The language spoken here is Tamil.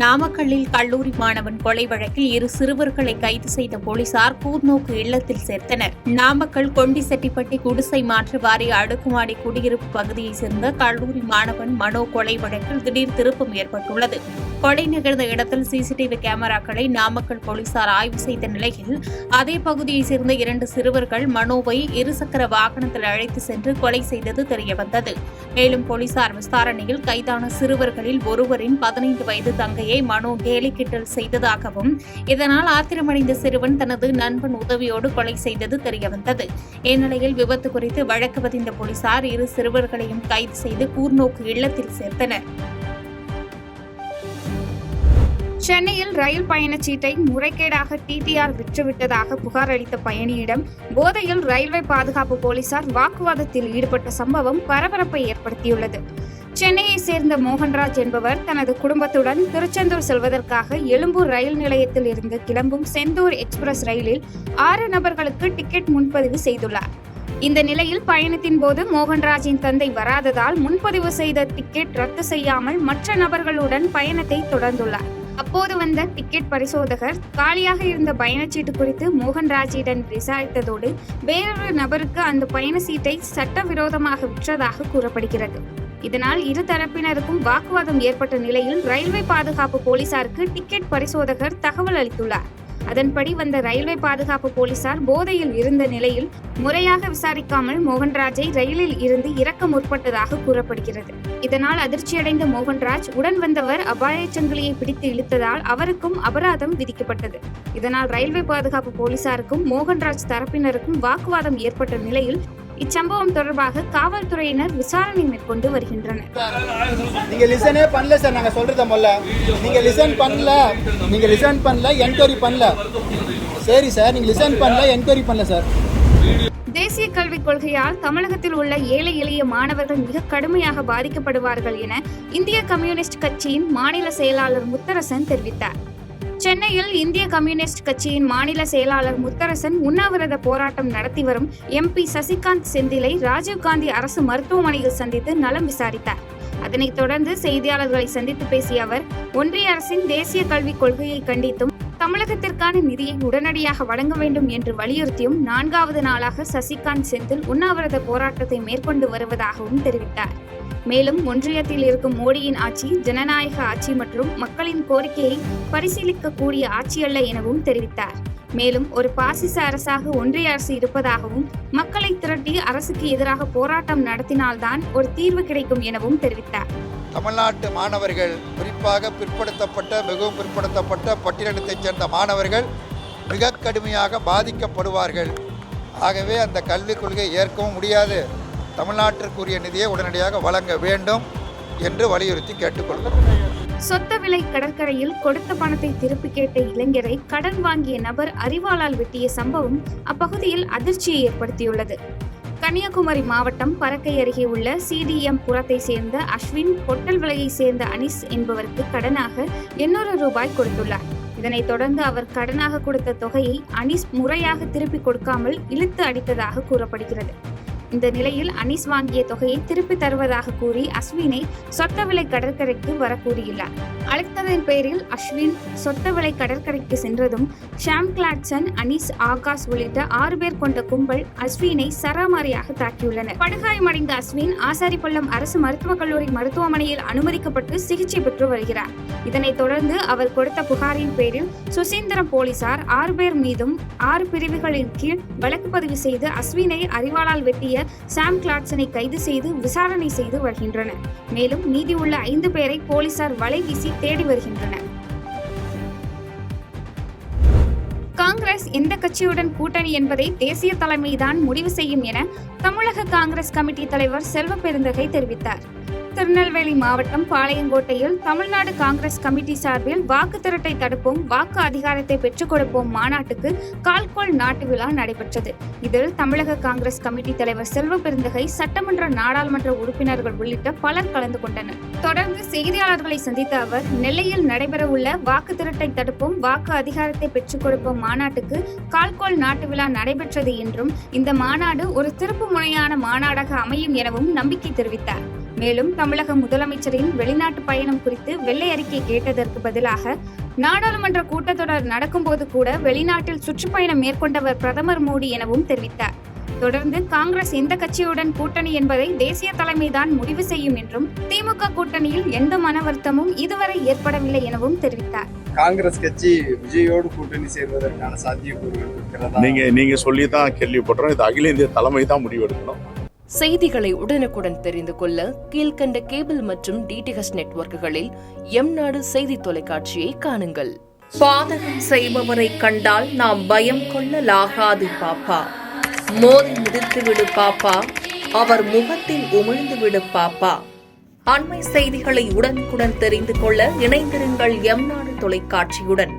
நாமக்கல்லில் கல்லூரி மாணவன் கொலை வழக்கில் 2 சிறுவர்களை கைது செய்த போலீசார் கூர்நோக்கு இல்லத்தில் சேர்த்தனர். நாமக்கல் கொண்டிசெட்டிப்பட்டி குடிசை மாற்று வாரிய அடுக்குமாடி குடியிருப்பு பகுதியைச் சேர்ந்த கல்லூரி மாணவன் மனோ கொலை வழக்கில் திடீர் திருப்பம் ஏற்பட்டுள்ளது. கொலை நிகழ்ந்த இடத்தில் சிசிடிவி கேமராக்களை நாமக்கல் போலீசார் ஆய்வு செய்த நிலையில் அதே பகுதியைச் சேர்ந்த 2 சிறுவர்கள் மனோவை இருசக்கர வாகனத்தில் அழைத்து சென்று கொலை செய்தது தெரியவந்தது. மேலும் போலீசார் விசாரணையில் கைதான சிறுவர்களில் ஒருவரின் 15 வயது தங்கையை மனோ கேலி கிண்டல் செய்ததாகவும் இதனால் ஆத்திரமடைந்த சிறுவன் தனது நண்பன் உதவியோடு கொலை செய்தது தெரியவந்தது. இந்நிலையில் விபத்து குறித்து வழக்கு பதிந்த போலீசார் 2 சிறுவர்களையும் கைது செய்து கூர்நோக்கு இல்லத்தில் சேர்த்தனர். சென்னையில் ரயில் பயணச்சீட்டை முறைகேடாக டிடிஆர் விற்றுவிட்டதாக புகார் அளித்த பயணியிடம் போதையில் ரயில்வே பாதுகாப்பு போலீசார் வாக்குவாதத்தில் ஈடுபட்ட சம்பவம் பரபரப்பை ஏற்படுத்தியுள்ளது. சென்னையை சேர்ந்த மோகன்ராஜ் என்பவர் தனது குடும்பத்துடன் திருச்செந்தூர் செல்வதற்காக எழும்பூர் ரயில் நிலையத்தில் இருந்து கிளம்பும் செந்தூர் எக்ஸ்பிரஸ் ரயிலில் 6 நபர்களுக்கு டிக்கெட் முன்பதிவு செய்துள்ளார். இந்த நிலையில் பயணத்தின் போது மோகன்ராஜின் தந்தை வராததால் முன்பதிவு செய்த டிக்கெட் ரத்து செய்யாமல் மற்ற நபர்களுடன் பயணத்தை தொடர்ந்துள்ளார். அப்போது வந்த டிக்கெட் பரிசோதகர் காலியாக இருந்த பயணச்சீட்டு குறித்து மோகன்ராஜிடம் விசாரித்ததோடு வேறொரு நபருக்கு அந்த பயண சீட்டை சட்டவிரோதமாக விற்றதாக கூறப்படுகிறது. இதனால் இரு தரப்பினருக்கும் வாக்குவாதம் ஏற்பட்ட நிலையில் ரயில்வே பாதுகாப்பு போலீசாருக்கு டிக்கெட் பரிசோதகர் தகவல் அளித்துள்ளார். அதன்படி வந்த ரயில்வே பாதுகாப்பு போலீசார் போதையில் இருந்த நிலையில் முறையாக விசாரிக்காமல் மோகன்ராஜை ரயிலில் இருந்து இறக்க முற்பட்டதாக கூறப்படுகிறது. இதனால் அதிர்ச்சியடைந்த மோகன்ராஜ் உடன் வந்தவர் அபாயச் சங்கிலியை பிடித்து இழுத்ததால் அவருக்கும் அபராதம் விதிக்கப்பட்டது. இதனால் ரயில்வே பாதுகாப்பு போலீசாருக்கும் மோகன்ராஜ் தரப்பினருக்கும் வாக்குவாதம் ஏற்பட்ட நிலையில் இச்சம்பவம் தொடர்பாக காவல்துறையினர் விசாரணை மேற்கொண்டு வருகின்றனர். நீங்க லிசனே பண்ணல சார், நாங்க சொல்றத முதல்ல நீங்க லிசன் பண்ணல என்கொயரி பண்ணல. சரி சார், நீங்க லிசன் பண்ணல என்கொயரி பண்ணல சார். தேசிய கல்விக் கொள்கையால் தமிழகத்தில் உள்ள ஏழை எளிய மாணவர்கள் மிக கடுமையாக பாதிக்கப்படுவார்கள் என இந்திய கம்யூனிஸ்ட் கட்சியின் மாநில செயலாளர் முத்தரசன் தெரிவித்தார். சென்னையில் இந்திய கம்யூனிஸ்ட் கட்சியின் மாநில செயலாளர் முத்தரசன் உண்ணாவிரத போராட்டம் நடத்தி வரும் MP சசிகாந்த் செந்திலை ராஜீவ்காந்தி அரசு மருத்துவமனையில் சந்தித்து நலம் விசாரித்தார். அதனைத் தொடர்ந்து செய்தியாளர்களை சந்தித்து பேசிய அவர் ஒன்றிய அரசின் தேசிய கல்விக் கொள்கையை கண்டித்தும் தமிழகத்திற்கான நிதியை உடனடியாக வழங்க வேண்டும் என்று வலியுறுத்தியும் 4வது நாளாக சசிகாந்த் செந்தில் உண்ணாவிரத போராட்டத்தை மேற்கொண்டு வருவதாகவும் தெரிவித்தார். மேலும் ஒன்றியத்தில் இருக்கும் மோடியின் ஆட்சி ஜனநாயக ஆட்சி மற்றும் மக்களின் கோரிக்கையை பரிசீலிக்கக்கூடிய ஆட்சியல்ல எனவும் தெரிவித்தார். மேலும் ஒரு பாசிச அரசாக ஒன்றிய அரசு இருப்பதாகவும் மக்களை திரட்டி அரசுக்கு எதிராக போராட்டம் நடத்தினால்தான் ஒரு தீர்வு கிடைக்கும் எனவும் தெரிவித்தார். தமிழ்நாட்டு மாணவர்கள், குறிப்பாக மிகவும் பிற்படுத்தப்பட்ட பட்டியலினத்தைச் சேர்ந்த மாணவர்கள் மிக கடுமையாக பாதிக்கப்படுவார்கள். ஆகவே அந்த கல்விக் கொள்கையை ஏற்கவும் முடியாது. தமிழ்நாட்டிற்குரிய நிதியை உடனடியாக வழங்க வேண்டும் என்று வலியுறுத்தி கேட்டுக்கொள்கிறோம். சொத்தவிளை கடற்கரையில் கொடுத்த பணத்தை திருப்பி கேட்ட இளைஞரை கடன் வாங்கிய நபர் அரிவாளால் வெட்டிய சம்பவம் அப்பகுதியில் அதிர்ச்சியை ஏற்படுத்தியுள்ளது. கன்னியாகுமரி மாவட்டம் பறக்கை அருகே உள்ள CDM புறத்தை சேர்ந்த அஸ்வின் பொட்டல் விலையை சேர்ந்த அனீஸ் என்பவருக்கு கடனாக 800 ரூபாய் கொடுத்துள்ளார். இதனைத் தொடர்ந்து அவர் கடனாக கொடுத்த தொகையை அனீஸ் முறையாக திருப்பி கொடுக்காமல் இழுத்து அடித்ததாக கூறப்படுகிறது. இந்த நிலையில் அனீஸ் வாங்கிய தொகையை திருப்பி தருவதாக கூறி அஸ்வினை சொத்தவிளை கடற்கரைக்கு வர கூறியுள்ளார். அழைத்ததன் பேரில் அஸ்வின் சொத்தவிளை கடற்கரைக்கு சென்றதும் ஷாம் கிளாட்சன், அனீஸ், ஆகாஷ் உள்ளிட்ட 6 பேர் கொண்ட கும்பல் அஸ்வினை சராமாரியாக தாக்கியுள்ளனர். படுகாயமடைந்த அஸ்வின் ஆசாரிப்பள்ளம் அரசு மருத்துவக் கல்லூரி மருத்துவமனையில் அனுமதிக்கப்பட்டு சிகிச்சை பெற்று வருகிறார். இதனைத் தொடர்ந்து அவர் கொடுத்த புகாரின் பேரில் சுசீந்திரம் போலீசார் 6 பேர் மீதும் 6 பிரிவுகளின் கீழ் வழக்கு பதிவு செய்து அஸ்வினை அரிவாளால் வெட்டிய சாம் கிளாட்சனை கைது செய்து விசாரணை செய்து வருகின்றனர். மேலும் மீதி உள்ள 5 பேரை போலீசார் வலை வீசி தேடி வருகின்றனர். காங்கிரஸ் எந்த கட்சியுடன் கூட்டணி என்பதை தேசிய தலைமைதான் முடிவு செய்யும் என தமிழக காங்கிரஸ் கமிட்டி தலைவர் செல்வ பெருந்தகை தெரிவித்தார். திருநெல்வேலி மாவட்டம் பாளையங்கோட்டையில் தமிழ்நாடு காங்கிரஸ் கமிட்டி சார்பில் வாக்கு திரட்டை தடுப்போம், வாக்கு அதிகாரத்தை பெற்றுக் கொடுப்போம் மாநாட்டுக்கு கால்கோள் நாட்டு விழா நடைபெற்றது. இதில் தமிழக காங்கிரஸ் கமிட்டி தலைவர் செல்வ பெருந்தகை, சட்டமன்ற நாடாளுமன்ற உறுப்பினர்கள் உள்ளிட்ட பலர் கலந்து கொண்டனர். தொடர்ந்து செய்தியாளர்களை சந்தித்த அவர் நெல்லையில் நடைபெறவுள்ள வாக்கு திரட்டை தடுப்போம், வாக்கு அதிகாரத்தை பெற்றுக் கொடுப்போம் மாநாட்டுக்கு கால்கோள் நாட்டு விழா நடைபெற்றது என்றும் இந்த மாநாடு ஒரு திருப்பு முனையான மாநாடாக அமையும் எனவும் நம்பிக்கை தெரிவித்தார். மேலும் தமிழக முதலமைச்சரின் வெளிநாட்டு பயணம் குறித்து வெள்ளை அறிக்கை கேட்டதற்கு பதிலாக நாடாளுமன்ற கூட்டத்தொடர் நடக்கும்போது கூட வெளிநாட்டில் சுற்றுப்பயணம் மேற்கொண்டவர் பிரதமர் மோடி எனவும் தெரிவித்தார். தொடர்ந்து காங்கிரஸ் எந்த கட்சியுடன் கூட்டணி என்பதை தேசிய தலைமைதான் முடிவு செய்யும் என்றும் திமுக கூட்டணியில் எந்த மன வருத்தமும் இதுவரை ஏற்படவில்லை எனவும் தெரிவித்தார். காங்கிரஸ் கட்சி விஜயோடு கூட்டணி சேர்வதற்கான சாத்தியக்கூறுகள் இருக்கிறதா? நீங்க சொல்லி தான் கேள்விப்படுறோம். இது அகில இந்திய தலைமை தான் முடிவெடுக்கணும். செய்திகளை உடனுக்குடன் தெரிந்து கொள்ள கீழ்கண்ட கேபிள் மற்றும் டிடிஎச் நெட்வொர்க்குகளில் எம்நாடு செய்தி தொலைக்காட்சியை காணுங்கள். பாதகம் செய்பவரை கண்டால் நாம் பயம் கொள்ளலாகாது பாப்பா. மோதி மிதித்து விடு பாப்பா, அவர் முகத்தில் உமிழ்ந்து விடு பாப்பா. அண்மை செய்திகளை உடனுக்குடன் தெரிந்து கொள்ள இணைந்திருங்கள் எம்நாடு தொலைக்காட்சியுடன்.